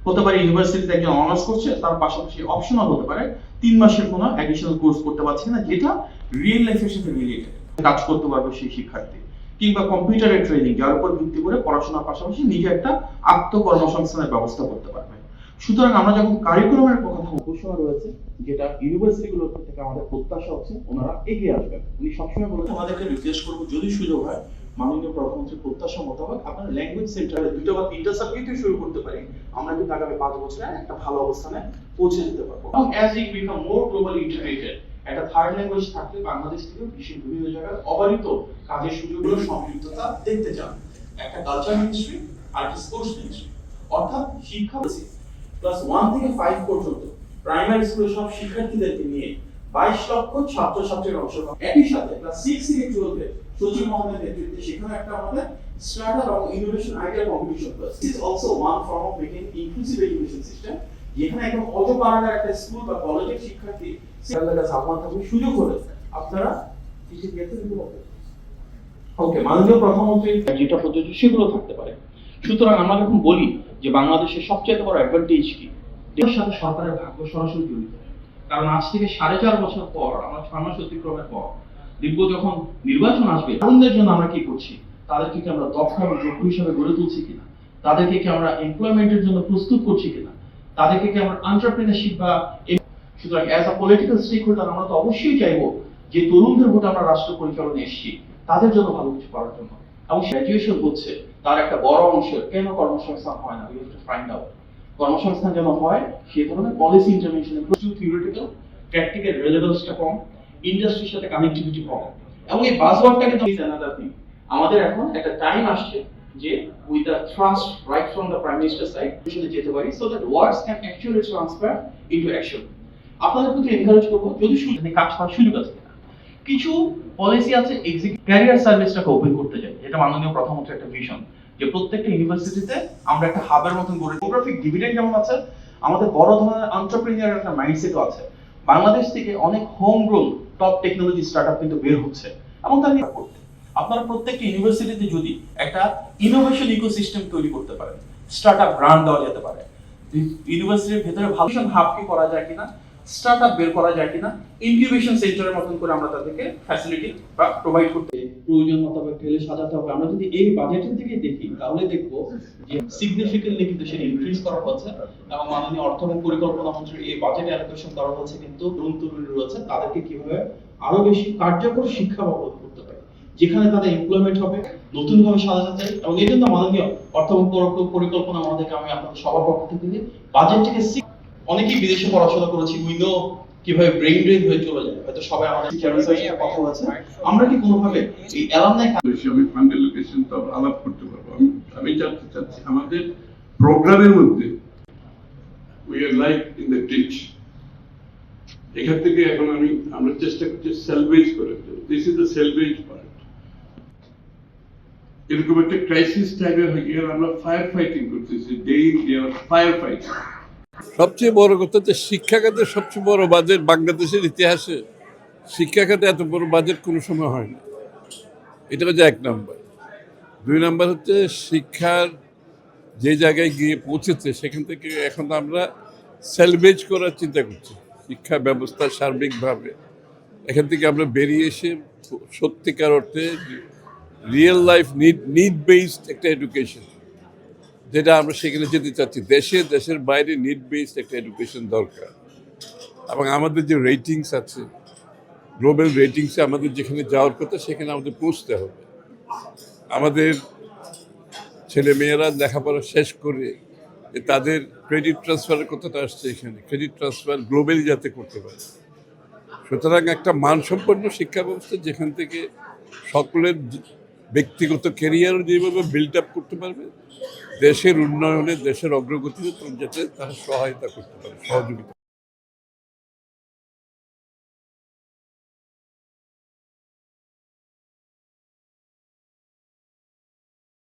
হতে পারে ইউনিভার্সিটিতে একজন অনার্স করছে, তার পাশাপাশি অপশনাল হতে পারে 3 মাসের কোনো অ্যাডিশনাল কোর্স করতে পারছে না যেটা রিয়েল লাইফের সাথে রিলেটেড কাজ করতে পারবে সেই শিক্ষার্থী, কিংবা কম্পিউটারের ট্রেনিং যার উপর ভিত্তি করে পড়াশোনার পাশাপাশি নিজে একটা আত্মকর্মসংস্থানের ব্যবস্থা করতে পারবে। সুতরাং আমরা যখন কারিকুলামের কথা ঘোষণা রয়েছে, যেটা ইউনিভার্সিটিগুলোর থেকে আমাদের প্রত্যাশা হচ্ছে ওনারা এগিয়ে আসবেন। উনি সবসময় বলেছেন আমাদেরকে রিকোয়েস্ট করবো যদি সুযোগ হয় মাননীয় প্রধানমন্ত্রীর প্রত্যাশা মোতাবেক আপনারা ল্যাঙ্গুয়েজ সেন্টারে 2টা বা 3টা সাবজেক্টে শুরু করতে পারি, আমরা কিন্তু আগামী 5 বছরে একটা ভালো অবস্থানে পৌঁছে যেতে পারবো। এবং as it become more globally integrated, একটা থার্ড ল্যাঙ্গুয়েজ থাকলে বাংলাদেশ থেকে বিশ্বের বিভিন্ন জায়গায় অবারিত কাজের সুযোগগুলো সম্পৃক্ততা দেখতে চান। একটা কালচার মিনিস্ট্রি আর একটা স্পোর্টস মিনিস্ট্রি, অর্থাৎ শিক্ষা ক্লাস 1 থেকে 5 পর্যন্ত প্রাইমারি স্কুলের সব শিক্ষার্থীদেরকে নিয়ে 22 লক্ষ ছাত্রছাত্রীর অংশগ্রহণ। একই সাথে ক্লাস 6 থেকে 12 এ সচিব মহোদয়ের নেতৃত্বে সেখানে একটা আমাদের স্টার্টআপ এবং innovation idea competition class. This is also one form of making inclusive education system, যেখানে একদম অজপাড়ার একটা স্কুল বা কলেজের শিক্ষার্থী সেখানে কাছে আপনার থাকবে সুযোগ হলে আপনারা কিছু গেতে দিতে পারবেন। ওকে, মাননীয় প্রধানমন্ত্রী যেটা প্রযোজ্য সেগুলো থাকতে পারে। সুতরাং আমরা যখন বলি যে বাংলাদেশের সবচেয়ে বড় অ্যাডভান্টেজ কি, এর সাথে সরকারের ভাগ্য সরাসরি জড়িত। কারণ আজ থেকে 4.5 বছর পর, আমরা 6 মাস অতিক্রমের পর দেখব যখন নির্বাচন আসবে, তরুণদের জন্য আমরা কি করছি, তাদেরকে কি আমরা দক্ষ এবং যোগ্য হিসেবে গড়ে তুলছি কিনা, তাদেরকে কি আমরা এমপ্লয়মেন্টের জন্য প্রস্তুত করছি কিনা, তাদেরকে কি আমরা এন্টারপ্রেনারশিপ বা। সুতরাং as a political stakeholder আমরা তো অবশ্যই চাইবো যে তরুণদের ভোটে আমরা রাষ্ট্র পরিচালনায় এসেছি তাদের জন্য ভালো কিছু করার জন্য। এবং গ্র্যাজুয়েশন হচ্ছে তার একটা বড় অংশ কেন কর্মসংস্থান হয় না, we have to find out. কর্মসংস্থান যেন হয় সেই ধরনের পলিসি ইন্টারভেনশনে প্রচুর থিওরিটিক্যাল, প্র্যাকটিক্যাল রেলেভেন্সটা কম, ইন্ডাস্ট্রির সাথে কানেক্টিভিটি কম। এবং এই বাজওয়ার্ডটাকে তো অ্যানাদার থিং, আমাদের এখন একটা টাইম আসছে যে with the trust right from the prime minister side পিছনে যেতে পারি so that words can actually transfer into action. আপনাদের প্রতি এনকারেজ করবো যদি কাজ করার সুযোগ আছে কিনা। কিছু পলিসি আছে এক্সিকিউটিভ ক্যারিয়ার সার্ভিসটাকে ওপেন করতে যায়, যেটা মাননীয় প্রধানমন্ত্রীর একটা ভিশন, যে প্রত্যেকটা ইউনিভার্সিটিতে আমরা একটা হাবের মতন গড়ে ডেমোগ্রাফিক ডিভিডেন্ড যেমন আছে, আমাদের বড় ধরনের এন্টারপ্রেনিউর একটা মাইন্ডসেটও আছে। বাংলাদেশ থেকে অনেক home grown top technology startup কিন্তু বের হচ্ছে এবং তার নিয়ে করতে আপনারা প্রত্যেকটা ইউনিভার্সিটিতে যদি একটা ইনোভেশন ইকোসিস্টেম তৈরি করতে পারেন, স্টার্টআপ ব্র্যান্ড দেওয়া যেতে পারে, ইউনিভার্সিটির ভেতরে ভালো হাব কি করা যায় কিনা, স্টার্টআপ বের করা যায় কিনা, ইনকিউবেশন সেন্টারের মতন করে আমরা তাদেরকে ফ্যাসিলিটি বা প্রোভাইড করতে প্রয়োজন মোতাবেক ঢেলে সাজাতে হবে। আমরা যদি এই বাজেটের দিকে দেখি তাহলে দেখবো যে সিগনিফিকেন্টলি কিন্তু সেটা ইনক্রিজ করা হচ্ছে এবং মাননীয় অর্থ এবং পরিকল্পনা মন্ত্রীর এই বাজেট অ্যালোকেশন করা হচ্ছে কিন্তু তরুণ তরুণী রয়েছে তাদেরকে কিভাবে আরো বেশি কার্যকর শিক্ষা ব্যবস্থা করতে পারে, যেখানে তাদের এমপ্লয়মেন্ট হবে, নতুন ভাবে সাজাতে চাই। এবং এই জন্য মাননীয় অর্থ এবং পরিকল্পনা আমাদেরকে আমি আপনাদের সবার পক্ষ থেকে বাজেটটিকে অনেকেই বিদেশে পড়াশোনা করেছি, উই নো কিভাবে ব্রেইন ড্রেন হয়ে চলে যায়। হয়তো সবাই আমাদের চেয়ারম্যানের কথা আছে, আমরা কি কোনোভাবে এই অ্যালামনাই আমি ফান্ড অ্যালোকেশন তো আলাপ করতে পারবো। আমি জানতে চাচ্ছি আমাদের প্রোগ্রামের মধ্যে we are like in the teach, এখান থেকে এখন আমরা চেষ্টা করছি সেলভেজ করার জন্য। This is the সেলভেজ part. এরকম একটা ক্রাইসিস টাইমে হয়ে গেলে আমরা ফায়ার ফাইটিং করতেছি, day in day out fire fighting. সবচেয়ে বড় কথা হচ্ছে শিক্ষা খাতের সবচেয়ে বড় বাজেট বাংলাদেশের ইতিহাসে শিক্ষা খাতে এত বড় বাজেট কোনো সময় হয় না। এটা হচ্ছে 1 নম্বর। 2 নম্বর হচ্ছে শিক্ষার যে জায়গায় গিয়ে পৌঁছেছে সেখান থেকে এখন আমরা সেলভেজ করার চিন্তা করছি। শিক্ষা ব্যবস্থা সার্বিকভাবে এখান থেকে আমরা বেরিয়ে এসে সত্যিকার অর্থে রিয়েল লাইফ নিড বেসড একটা এডুকেশন, যেটা আমরা সেখানে যেতে চাচ্ছি। দেশের বাইরে নিড বেসড একটা এডুকেশন দরকার। এবং আমাদের যে রেটিংস আছে, গ্লোবাল রেটিংসে আমাদের যেখানে যাওয়ার কথা সেখানে আমাদের পৌঁছতে হবে। আমাদের ছেলে মেয়েরা লেখাপড়া শেষ করে তাদের ক্রেডিট ট্রান্সফারের কথাটা আসছে, এখানে ক্রেডিট ট্রান্সফার গ্লোবালি যাতে করতে পারে। সুতরাং একটা মানসম্পন্ন শিক্ষা ব্যবস্থা যেখান থেকে সকলের ব্যক্তিগত ক্যারিয়ারও যেভাবে বিল্ড আপ করতে পারবে, দেশের উন্নয়নে দেশের অগ্রগতিতে যাতে তারা সহায়তা করতে পারে, সহযোগিতা।